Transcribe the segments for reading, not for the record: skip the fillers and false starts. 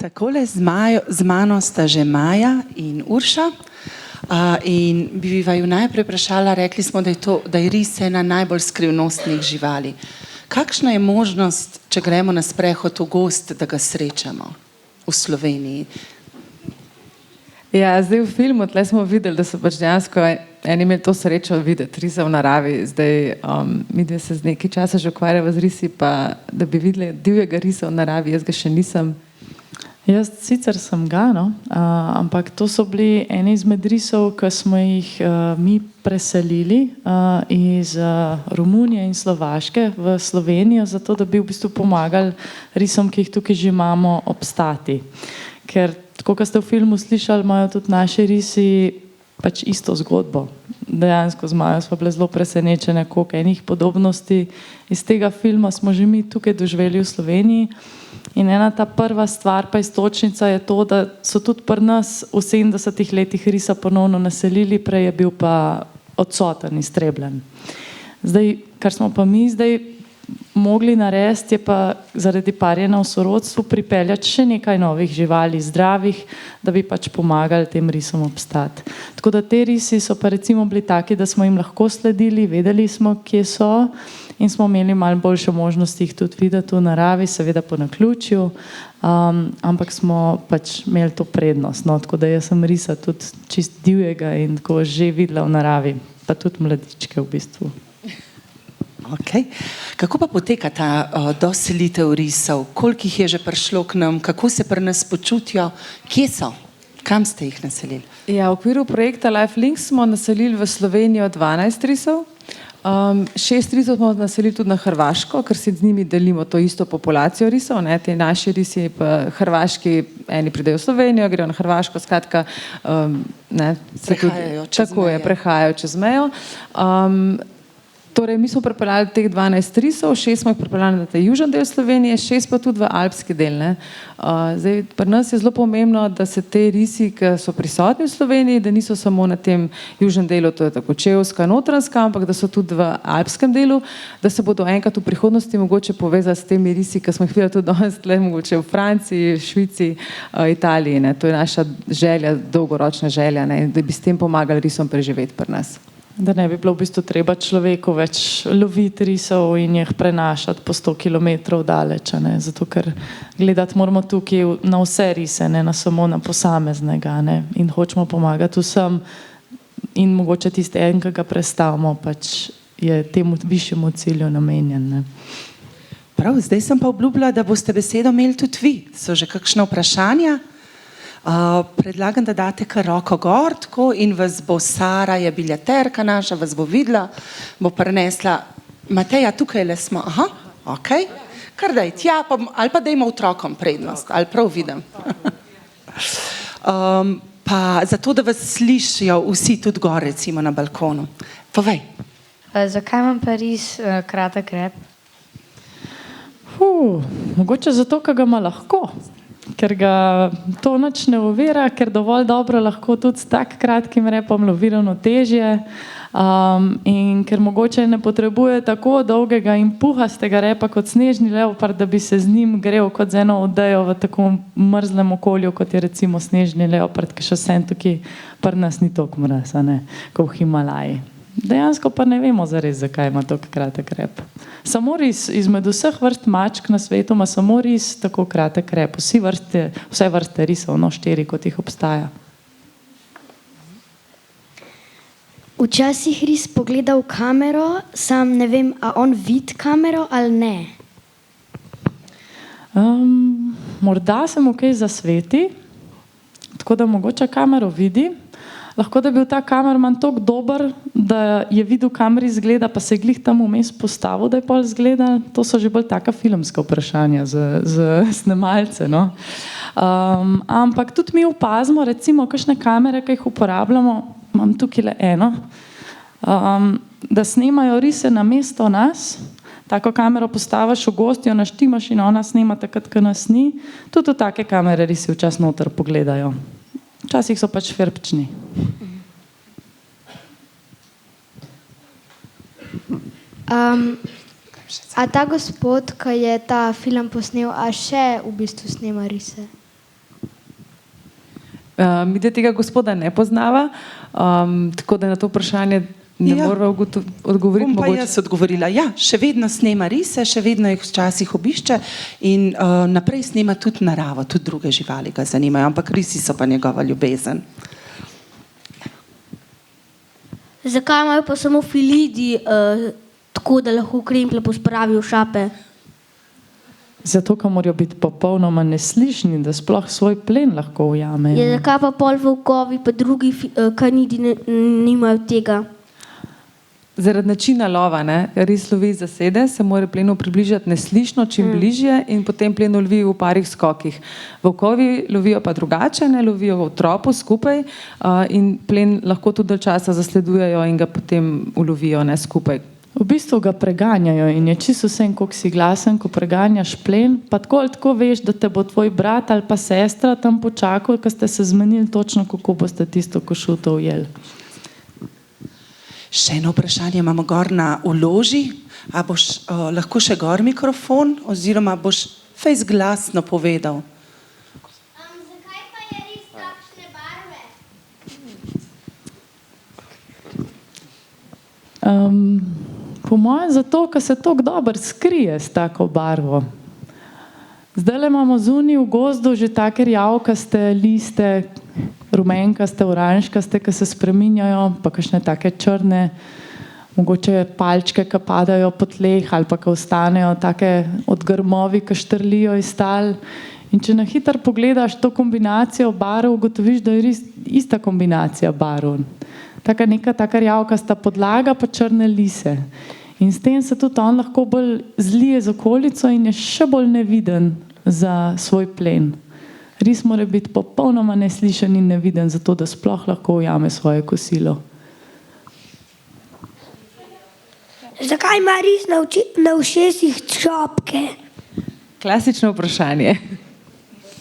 Takole z mano sta že Maja in Urša. In bi vaju najprej vprašala, rekli smo, da je ris ena najbolj skrivnostnih živali. Kakšna je možnost, če gremo na sprehod v gozd, da ga srečamo v Sloveniji? Ja, zdaj v filmu tle smo videli, da so pač dejansko eni imeli to srečo videti risa v naravi. Zdaj midve se z nekaj časa že ukvarjava z risi, pa da bi videli divjega risa v naravi, jaz ga še nisem. Jaz sicer sem ga, no, ampak to so bili eni izmed risov, ki smo jih mi preselili iz Romunije in Slovaške v Slovenijo, zato da bi v bistvu pomagali risom, ki jih tukaj že imamo, obstati. Ker, tako kot ste v filmu slišali, imajo tudi naši risi pač isto zgodbo. Dejansko z Majo smo bile zelo presenečene, koliko enih podobnosti iz tega filma smo že mi tukaj doživeli v Sloveniji. In ena ta prva stvar, pa istočnica je to, da so tudi pri nas v 70-ih letih risa ponovno naselili, prej je bil pa odsoten, iztrebljen. Zdaj, kar smo pa mi zdaj mogli narediti, je pa zaradi parjenja v sorodstvu pripeljati še nekaj novih živali, zdravih, da bi pač pomagali tem risom obstati. Tako da te risi so pa recimo bili taki, da smo jim lahko sledili, vedeli smo, kje so, in smo imeli malo boljše možnosti jih tudi videti v naravi, seveda po naključju, ampak smo pač imeli to prednost. No, tako da jaz sem risa tudi čist divjega in tako že videla v naravi, pa tudi mladičke v bistvu. Okay. Kako pa poteka ta doselitev risov? Koliko jih je že prišlo k nam? Kako se pri nas počutijo? Kje so? Kam ste jih naselili? Ja, v okviru projekta Life Links smo naselili v Slovenijo 12 risov. 6 risov smo naselili tudi na Hrvaško, ker si z njimi delimo to isto populacijo risov. Ne? Te naši risi pa hrvaški, eni pridejo v Slovenijo, grejo na Hrvaško, skratka, prehajajo čez mejo. Torej, mi smo pripeljali teh 12 risov, 6 smo jih pripeljali na ta južni del Slovenije, 6 pa tudi v alpski del. Ne. Zdaj, pri nas je zelo pomembno, da se te risi, ki so prisotni v Sloveniji, da niso samo na tem južnem delu, to je tako Kočevska, Notranjska, ampak da so tudi v alpskem delu, da se bodo enkrat v prihodnosti mogoče povezati s temi risi, ki smo jih videli tudi danes tle, mogoče v Franciji, Švici, Italiji. Ne. To je naša želja, dolgoročna želja, ne, da bi s tem pomagali risom preživeti pri nas. Da ne bi bilo v bistvu treba človeku več loviti risov in jih prenašati po 100 kilometrov daleč, ne? Zato ker gledati moramo tukaj na vse rise, ne na samo na posameznega, ne? In hočemo pomagati vsem in mogoče tiste en, ki ga predstavimo, pač je temu višjemu cilju namenjen. Ne? Prav, zdaj sem pa obljubila, da boste besedo imeli tudi vi. So že kakšna vprašanja? Predlagam, da date kar roko gor tako, in vas bo Sara, je biljaterka naša, vas bo videla, bo prinesla. Mateja, tukaj le smo. Aha, ok. Kar daj tja, ali pa dajmo otrokom prednost, ali prav vidim. Pa zato, da vas slišijo vsi tudi gor, recimo na balkonu. Povej. Zakaj imam pa ris kratek rep? Mogoče zato, ker ga ima lahko. Ker ga to nič ne ovira, ker dovolj dobro lahko tudi s tak kratkim repom lovi ravnotežje in ker mogoče ne potrebuje tako dolgega in puhastega repa kot snežni leopard, da bi se z njim grel kot z eno odejo v tako mrzlem okolju, kot je recimo snežni leopard, ki še vsem tukaj pri nas ni toliko mraz, kot v Himalaji. Dejansko pa ne vemo zares, zakaj ima tako kratek rep. Samo ris, izmed vseh vrst mačk na svetu ima samo ris tako kratek rep. Vse vrste risov, 4, kot jih obstaja. Včasih ris pogleda v kamero, sam ne vem, a on vidi kamero ali ne? Morda se mu kaj zasveti, tako da mogoče kamero vidi. Lahko da bi bil ta kamerman toliko dober, da je videl, kameri izgleda, pa se je glih tam vmes postavil, da je pol izgleda. To so že bolj taka filmska vprašanja za snemalce. No? Ampak tudi mi opazimo, recimo, kakšne kamere, ki jih uporabljamo, imam tukaj le eno, da snemajo rise na mesto nas. Tako kamero postaviš v gost, jo naštimaš in ona snema takrat, ko nas ni. Tudi v take kamere risi včasih noter pogledajo. Včasih so pač ferbčni. A ta gospod, ki je ta film posnel, a še v bistvu snema rise? Mi tega gospoda ne poznava, tako da na to vprašanje ne moramo odgovoriti. Bom pa jaz odgovorila, ja, še vedno snema rise, še vedno jih včasih obišče in naprej snema tudi naravo, tudi druge živali ga zanimajo, ampak risi so pa njegova ljubezen. Zakaj imajo pa samo filidi tako, da lahko kremplje pospravijo v šape? Zato, ker morajo biti popolnoma neslišni, da sploh svoj plen lahko ujamejo. Ja, zakaj pa pol volkovi pa drugi kanidi nimajo tega? Zaradi načina lova, ne? Ris lovi zasede, se mora plenu približati neslišno, čim bližje in potem plen lovi v parih skokih. Volkovi lovijo pa drugače, ne lovijo v tropu skupaj in plen lahko tudi dalj časa zasledujejo in ga potem ulovijo, ne, skupaj. V bistvu ga preganjajo in je čisto vsem, koliko si glasen, ko preganjaš plen, pa tako ali tako veš, da te bo tvoj brat ali pa sestra tam počakal, ker ste se zmenili točno, kako boste tisto košuto ujeli. Še eno vprašanje imamo gor na vloži. A boš lahko še gor mikrofon oziroma boš fejs glasno povedal? Zakaj pa je ris takšne barve? Po mojem zato, ker se tako dobro skrije s tako barvo. Zdajle imamo zunaj v gozdu že take rjavkaste liste, rumenkaste, oranžkaste, ki se spreminjajo, pa kakšne take črne, mogoče palčke, ki padajo po tleh ali pa ki ostanejo take od grmovi, ki štrlijo iz tal. In če na hitro pogledaš to kombinacijo barv, ugotoviš, da je res ista kombinacija barv. Taka rjavkasta podlaga pa črne lise. In s tem se tudi on lahko bolj zlije z okolico in je še bolj neviden za svoj plen. Ris mora biti popolnoma neslišen in neviden, zato da sploh lahko ujame svoje kosilo. Zakaj ima ris na ušesih čopke? Klasično vprašanje.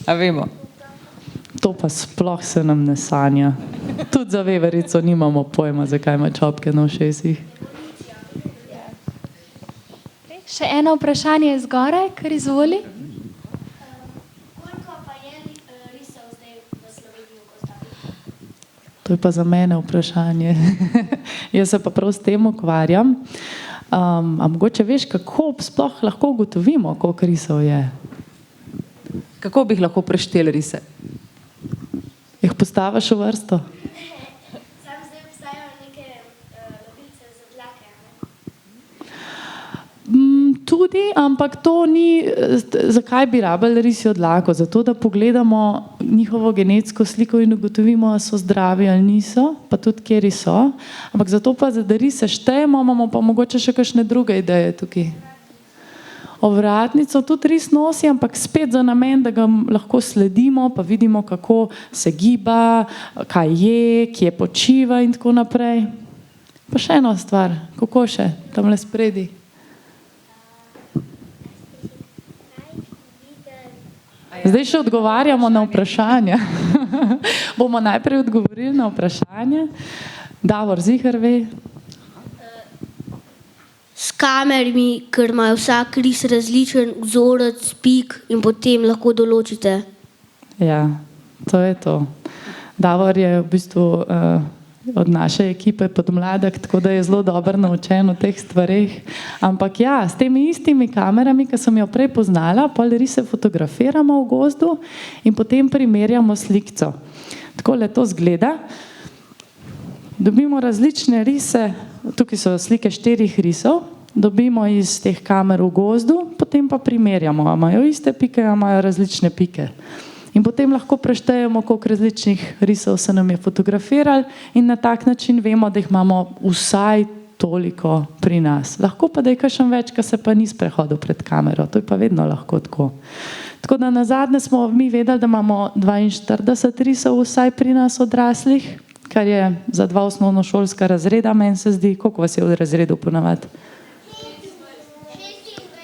A vemo? To pa sploh se nam ne sanja. Tudi za veverico nimamo pojma, zakaj ima čopke na ušesih. Še eno vprašanje zgoraj, kar izvoli. Koliko pa je risov zdaj v Sloveniji v gozdovih? To je pa za mene vprašanje. Jaz se pa prav s tem ukvarjam. A mogoče veš, kako sploh lahko ugotovimo, koliko risov je? Kako bi jih lahko prešteli rise? Jih postaviš v vrsto? Sam zdaj obstajajo neke lovilce za dlake, Tudi, ampak to ni, zakaj bi rabili risjo dlako? Zato, da pogledamo njihovo genetsko sliko in ugotovimo, ali so zdravi ali niso, pa tudi kjeri so. Ampak zato pa, da rise štejemo, imamo pa mogoče še kakšne druge ideje tukaj. Ovratnico tudi ris nosi, ampak spet za namen, da ga lahko sledimo, pa vidimo, kako se giba, kaj je, kje počiva in tako naprej. Pa še eno stvar, kako še, tamle spredi. Zdaj še odgovarjamo na vprašanja. Bomo najprej odgovorili na vprašanje. Davor Zihar ve. S kamerami, ker imajo vsak ris različen vzorec, pik in potem lahko določite. Ja, to je to. Davor je v bistvu od naše ekipe podmladek, tako da je zelo dobro naučen v teh stvareh. Ampak ja, s temi istimi kamerami, ki sem jo prej poznala, pol rise fotografiramo v gozdu in potem primerjamo slikco. Takole to zgleda. Dobimo različne rise, tukaj so slike 4 risov, dobimo iz teh kamer v gozdu, potem pa primerjamo, a imajo iste pike, a imajo različne pike. In potem lahko preštejemo, koliko različnih risov se nam je fotografirali in na tak način vemo, da jih imamo vsaj toliko pri nas. Lahko pa, da je kakšen več, ki se pa ni sprehodil pred kamero. To je pa vedno lahko tako. Tako da nazadnje smo mi vedeli, da imamo 42 risov vsaj pri nas odraslih, kar je za 2 osnovnošolska razreda, meni se zdi, koliko vas je v razredu ponavadi?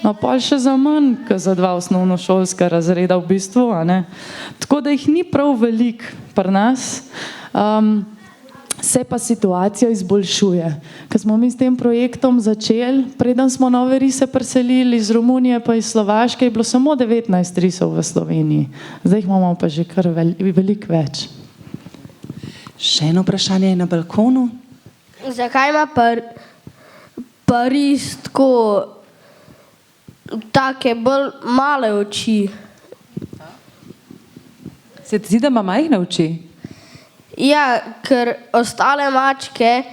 No, pol še za manj, kot za 2 osnovnošolska razreda v bistvu, a ne. Tako da jih ni prav veliko pri nas. Se pa situacija izboljšuje. Ko smo mi s tem projektom začeli, preden smo nove rise preselili iz Romunije pa iz Slovaške, je bilo samo 19 risov v Sloveniji. Zdaj jih imamo pa že kar veliko več. Še eno vprašanje je na balkonu. Zakaj ima pa ris take bolj male oči? Se ti zdi, da ima majhne oči? Ja, ker ostale mačke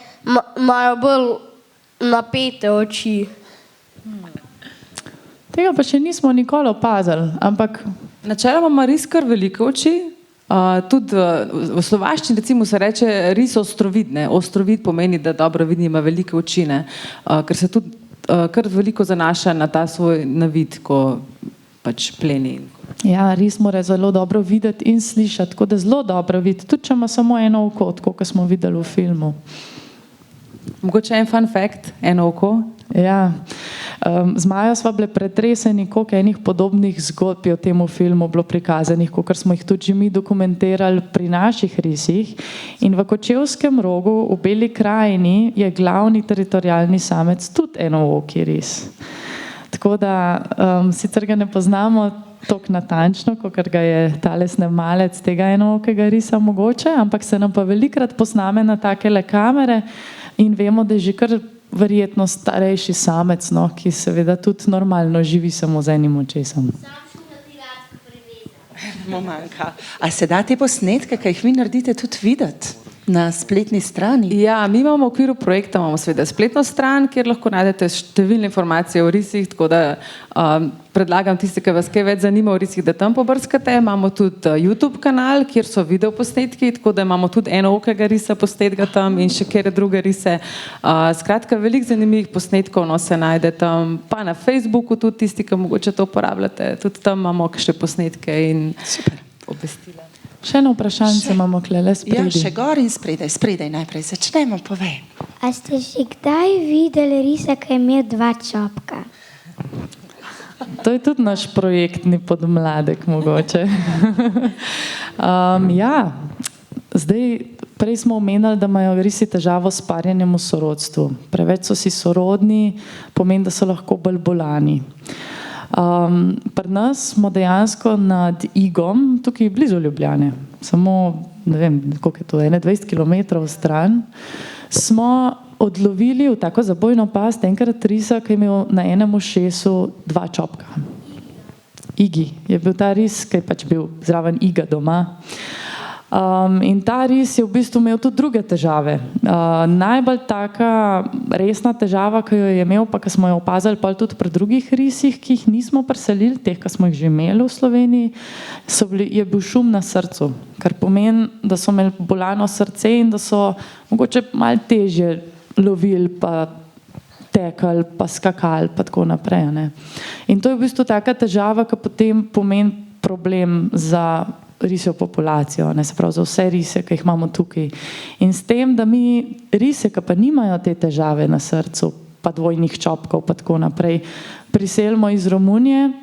imajo bolj napete oči. Tega pa še nismo nikoli opazili, ampak Načeloma ima ris kar velike oči. Tudi v slovaščini recimo se reče ris ostrovid. Ostrovid pomeni, da dobro vidi, ima velike oči, ker se tudi kar veliko zanaša na ta svoj navid, ko pač pleni. ja, ris mora zelo dobro videti in slišati, tako da zelo dobro vidi, tudi če ima samo eno oko, tako kot smo videli v filmu. Mogoče en fun fact, eno oko. Ja, z Majo sva bile pretreseni, koliko enih podobnih zgodb je v tem filmu bilo prikazanih, kot smo jih tudi že mi dokumentirali pri naših risih. In v Kočevskem Rogu, v Beli krajini, je glavni teritorijalni samec tudi enooki ris. Tako da sicer ga ne poznamo tako natančno, kot ga je tale snemalec tega enookega risa mogoče, ampak se nam pa velikrat posname na takele kamere in vemo, da je že kar verjetno starejši samec, no, ki seveda tudi normalno živi samo z enim očesom. Manjka. A se da te posnetke, ki jih vi naredite, tudi videti na spletni strani? Ja, mi imamo v okviru projekta seveda spletno stran, kjer lahko najdete številne informacije o risih, tako da predlagam tiste, ki vas kaj več zanima o risih, da tam pobrskate. Imamo tudi YouTube kanal, kjer so video posnetki, tako da imamo tudi enookega risa posnetega tam in še kjer druge rise. Skratka, veliko zanimivih posnetkov se najde tam, pa na Facebooku tudi tisti, ki mogoče to uporabljate, tudi tam imamo še posnetke in obvestila. Še eno vprašanje imamo klele Ja, spredi. še gor in spredaj najprej začnemo, povej. A ste že kdaj videli risa, ki je imel 2 čopka? To je tudi naš projektni podmladek mogoče. Ja, zdaj prej smo omenili, da imajo risi težavo s parjenjem v sorodstvu. Preveč so si sorodni, pomeni, da so lahko bolj bolani. Pri nas smo dejansko nad Igom, tukaj blizu Ljubljane, samo, ne vem, koliko je to, 21 km stran, smo odlovili v tako zabojno past enkrat risa, ki je imel na enem ušesu 2 čopka. Igi je bil ta ris, ki je pač bil zraven Iga doma. In ta ris je v bistvu imel tudi druge težave. Najbolj taka resna težava, ki jo je imel, pa ki smo jo opazili pa tudi pri drugih risih, ki jih nismo preselili, teh, ki smo jih že imeli v Sloveniji, je bil šum na srcu, kar pomeni, da so imeli bolano srce in da so mogoče malo težje lovili pa tekali pa skakali pa tako naprej. Ne. In to je v bistvu taka težava, ki potem pomeni problem za risjo populacijo, se pravi za vse rise, ki jih imamo tukaj. In s tem, da mi rise, ki pa nimajo te težave na srcu, pa dvojnih čopkov, pa tako naprej, priselimo iz Romunije,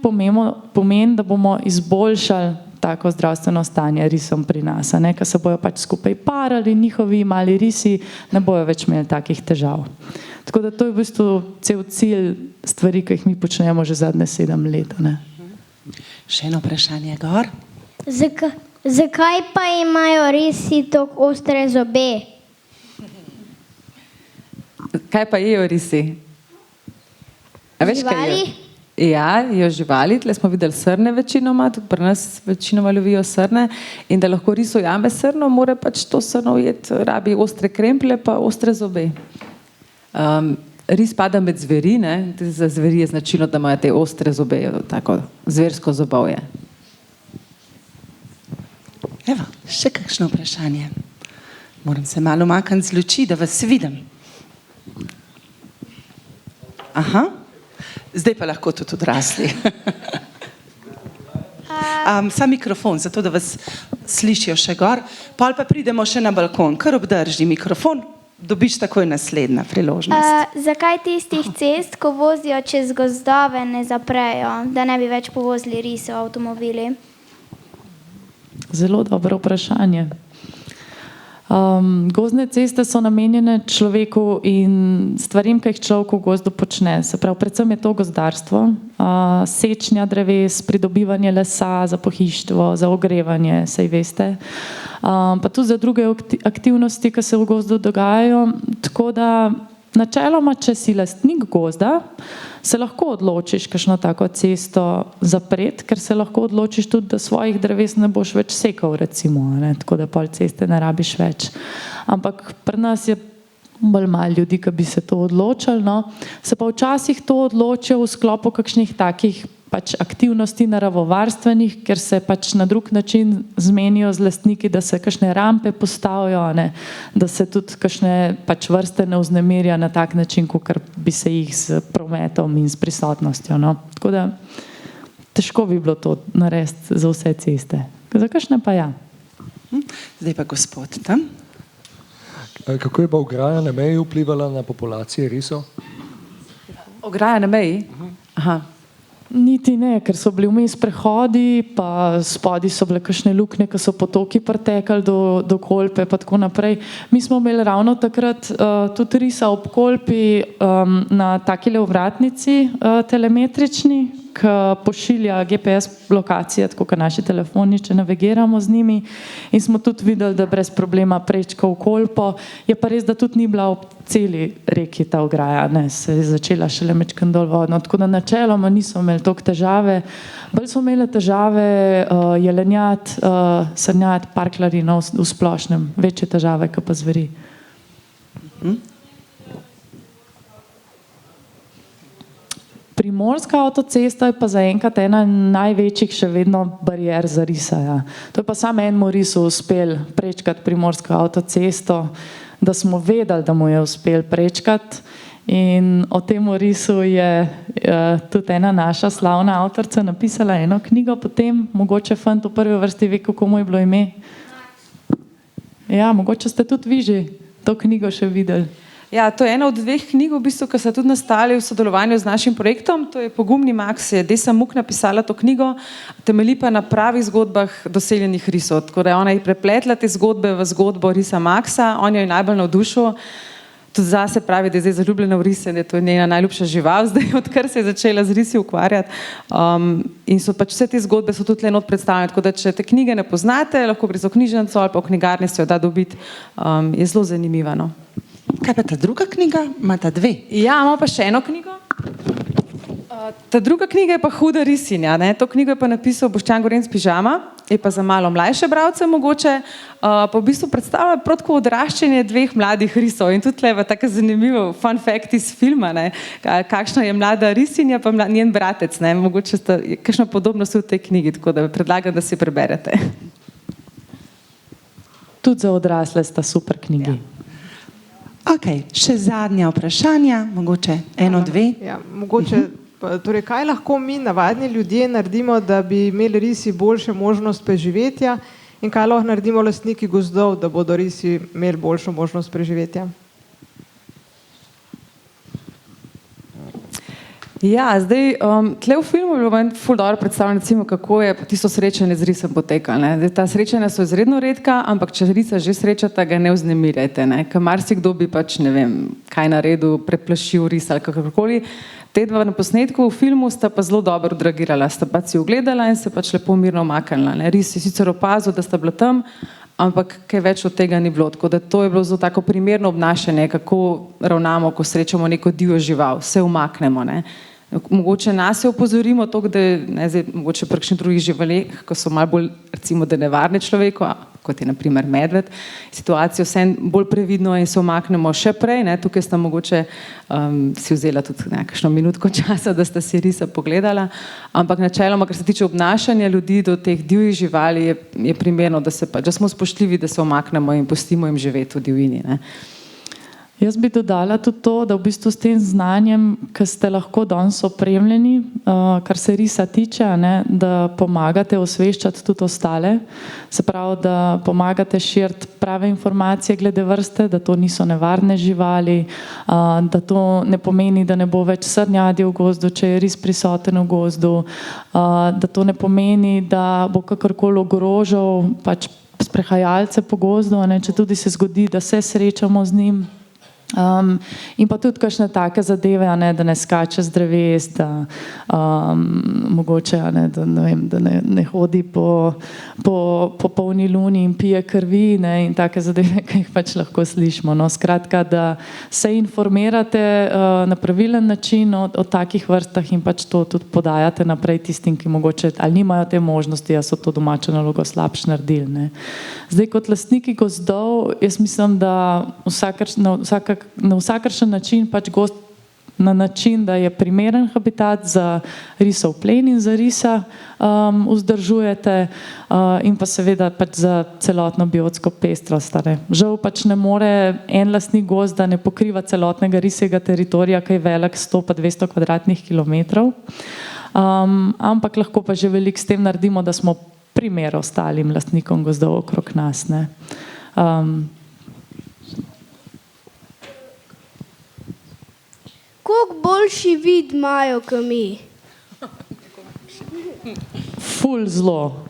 pomeni, da bomo izboljšali tako zdravstveno stanje risom pri nas, ker se bojo pač skupaj parali in njihovi mali risi ne bojo več imeli takih težav. Tako da to je v bistvu cel cilj stvari, ki jih mi počnemo že zadnje 7 let. Ne. Še eno vprašanje gor. Zakaj pa imajo risi tako ostre zobe? Kaj pa jejo risi? A veš, kaj Živali? jejo? Ja, jejo živali, tle smo videli srne večinoma, tudi pri nas večinoma lovijo srne in da lahko ris ujame srno, mora pač to srno ujeti, rabi ostre kremplje pa ostre zobe. Ris spada med zveri, za zveri je značilno, da imajo te ostre zobe, tako zversko zobovje. Evo, še kakšno vprašanje? Moram se malo makniti z luči, da vas vidim. Aha, zdaj pa lahko tudi odrasli. Sam mikrofon, zato da vas slišijo še gor. Pol pa pridemo še na balkon, kar obdrži mikrofon, dobiš takoj naslednja priložnost. Zakaj tistih cest, ko vozijo čez gozdove, ne zaprejo, da ne bi več povozili risov avtomobili? Zelo dobro vprašanje. Gozdne ceste so namenjene človeku in stvarim, ki jih človek v gozdu počne. Se pravi, predvsem je to gozdarstvo, sečnja dreves, pridobivanje lesa za pohištvo, za ogrevanje, saj veste. Pa tudi za druge aktivnosti, ki se v gozdu dogajajo. Tako da načeloma, če si lastnik gozda, se lahko odločiš kakšno tako cesto zapreti, ker se lahko odločiš tudi, da svojih dreves ne boš več sekal, recimo, ne? Tako da pol ceste ne rabiš več. Ampak pri nas je bolj malo ljudi, ki bi se to odločili, no. Se pa včasih to odločijo v sklopu kakšnih takih pač aktivnosti naravovarstvenih, ker se pač na drug način zmenijo z lastniki, da se kakšne rampe postavijo, ne, da se tudi kakšne pač vrste ne vznemirja na tak način, kakor bi se jih s prometom in s prisotnostjo, no. Tako da težko bi bilo to narediti za vse ceste. Za kakšne pa ja. Zdaj pa gospod tam. Kako je pa ograja na meji vplivala na populacije risov? Ograja na meji? Aha. Niti ne, ker so bili vmes prehodi, pa spodaj so bile kakšne luknje, ki so potoki pretekali do Kolpe, pa tako naprej. Mi smo imeli ravno takrat tudi risa ob Kolpi na takile ovratnici telemetrični, ki pošilja GPS lokacije, tako kot naši telefoni, če navigiramo z njimi. In smo tudi videli, da brez problema prečka v Kolpo. Je pa res, da tudi ni bila ob celi reki ta ograja, ne, se je začela šele mečkeno dol vodno. Tako da načeloma niso imeli toliko težave. Bolj so imeli težave jelenjat, srnjat, parklarji, no, v splošnem. Večje težave, kot pa zveri. Primorska avtocesta je pa zaenkrat ena največjih še vedno barier za risa. Ja. To je pa samo enemu risu uspel prečkati primorsko avtocesto, da smo vedeli, da mu je uspel prečkati. In o tem risu je tudi ena naša slavna avtorica napisala eno knjigo, potem mogoče fant v prvi vrsti ve, kako mu je bilo ime. Ja, mogoče ste tudi vi že to knjigo še videli. Ja, to je ena od dveh knjig, v bistvu, ki so tudi nastali v sodelovanju z našim projektom. To je Pogumni Maks, je Desa Muk napisala to knjigo, temelji pa na pravih zgodbah doseljenih risov. Tako da ona je prepletla te zgodbe v zgodbo risa Maksa, on jo je najbolj navdušil. Tudi zase pravi, da je zdaj zaljubljena v rise, da je to njena najljubša žival, zdaj odkar se je začela z risi ukvarjati. In so pač vse te zgodbe so tudi not predstavljene, tako da če te knjige ne poznate, lahko gre za knjižnico ali pa v knjigarni se jo da dobiti, je zelo zanimiva, no. Kaj pa ta druga knjiga? Ima ta dve? Ja, imamo pa še eno knjigo. Ta druga knjiga je pa Huda risinja, ne? To knjigo je pa napisal Boštjan Gorenc Pižama, je pa za malo mlajše bralce mogoče, pa v bistvu predstavlja protko odraščanje dveh mladih risov in tudi je tako zanimivo fun fact iz filma, ne? Kakšna je mlada risinja pa njen bratec, ne? Mogoče sta kakšna podobnost v tej knjigi, tako da predlagam, da si preberete. Tudi za odrasle sta super knjigi. Ja. Ok, še zadnja vprašanja, mogoče eno, dve. Ja, mogoče, torej, kaj lahko mi, navadni ljudje, naredimo, da bi imeli risi boljše možnost preživetja in kaj lahko naredimo lastniki gozdov, da bodo risi imeli boljšo možnost preživetja? Ja, zdaj, tle v filmu je bilo meni ful dobro predstavljeno, recimo, kako je tisto srečanje z risom potekalo, ne. Ta srečanja so izredno redka, ampak če risa že srečata, ga ne vznemirjajte, ne. Ker marsikdo bi pač, ne vem, kaj naredil, preplašil ris ali kakorkoli. Te dva na posnetku v filmu sta pa zelo dobro odreagirala, sta pa si ogledala in se pač lepo mirno umaknila, ne. Ris je sicer opazil, da sta bila tam, ampak kaj več od tega ni bilo, tako da to je bilo zelo tako primerno obnašanje, kako ravnamo, ko srečamo neko divjo žival, se umaknemo, ne. Mogoče nas se opozorimo to, da ne, zdaj, mogoče pri kakšnih drugih živaleh, ko so malo bolj, recimo, da nevarne človeku, kot je na primer medved, situacijo vse bolj previdno in se umaknemo še prej, ne, tukaj sta mogoče si vzela tudi nekakšno minutko časa, da sta si risa pogledala, ampak načeloma, kar se tiče obnašanja ljudi do teh divjih živali, je primerno, da smo spoštljivi, da se umaknemo in pustimo jim živeti v divjini, ne. Jaz bi dodala tudi to, da v bistvu s tem znanjem, ki ste lahko danes opremljeni, kar se risa tiče, ne, da pomagate osveščati tudi ostale, se pravi, da pomagate širiti prave informacije glede vrste, da to niso nevarne živali, da to ne pomeni, da ne bo več srnjadi v gozdu, če je ris prisoten v gozdu, da to ne pomeni, da bo kakorkoli ogrožal pač sprehajalce po gozdu, a ne, če tudi se zgodi, da se srečamo z njim. In pa tudi kakšne take zadeve, a ne, da ne skače z dreves, da mogoče, a ne, da ne hodi po polni luni in pije krvi, ne, in take zadeve, ki jih pač lahko slišimo. No. Skratka, da se informirate na pravilen način o takih vrstah in pač to tudi podajate naprej tistim, ki mogoče ali nimajo te možnosti, a so to domačo nalogo slabše naredili. Ne. Zdaj, kot lastniki gozdov, jaz mislim, da na vsakršen način pač gozd na način, da je primeren habitat za risov plen in za risa vzdržujete in pa seveda pač za celotno biotsko pestrost. Žal pač ne more en lastnik gozda ne pokriva celotnega risjega teritorija, ki je velik 100 pa 200 kvadratnih kilometrov, ampak lahko pa že veliko s tem naredimo, da smo primer ostalim lastnikom gozdov okrog nas. Ne. Koliko boljši vid imajo, kot mi? Ful zlo.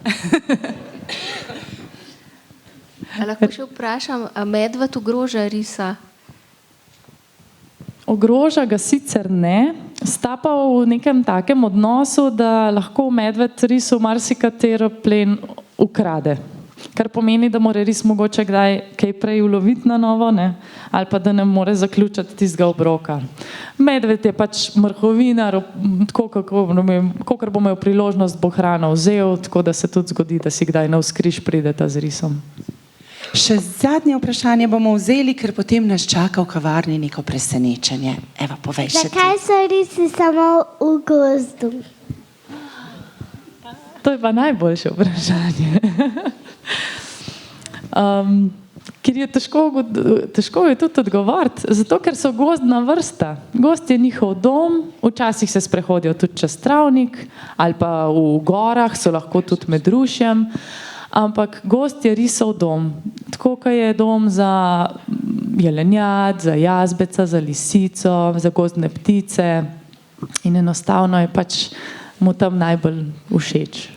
Lahko še vprašam, a medved ogroža risa? Ogroža ga sicer ne, sta pa v nekem takem odnosu, da lahko medved risu marsikatero plen ukrade. Kar pomeni, da mora ris mogoče kdaj kaj prej uloviti na novo, ne? Ali pa da ne more zaključiti tistega obroka. Medved je pač mrhovinar, kakor bo imel priložnost, bo hrano vzel, tako da se tudi zgodi, da si kdaj navzkriž prideta z risom. Še zadnje vprašanje bomo vzeli, ker potem nas čaka v kavarni neko presenečenje. Eva, povej še ti. Zakaj so risi samo v gozdu? To je pa najboljše vprašanje. Ker je težko je tudi odgovoriti, zato ker so gozdna vrsta. Gozd je njihov dom, včasih se sprehodijo tudi čez travnik ali pa v gorah, so lahko tudi med rušjem, ampak gozd je risov dom. Tako, kot je dom za jelenjad, za jazbeca, za lisico, za gozdne ptice in enostavno je pač mu tam najbolj všeč.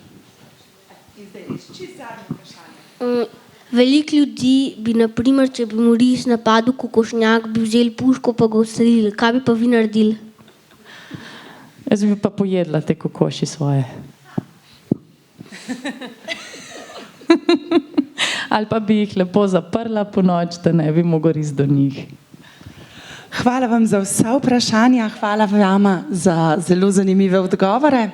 Veliko ljudi bi, naprimer, če bi mu ris napadel kokošnjak, bi vzeli puško pa ga ustrelili. Kaj bi pa vi naredili? Jaz bi pa pojedla te kokoši svoje. Ali pa bi jih lepo zaprla po noč, da ne bi mogel ris do njih. Hvala vam za vsa vprašanja, hvala vama za zelo zanimive odgovore.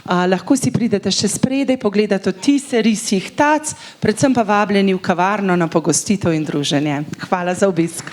Lahko si pridete še spredaj, pogledati odtise risjih tac, predvsem pa vabljeni v kavarno na pogostitev in druženje. Hvala za obisk.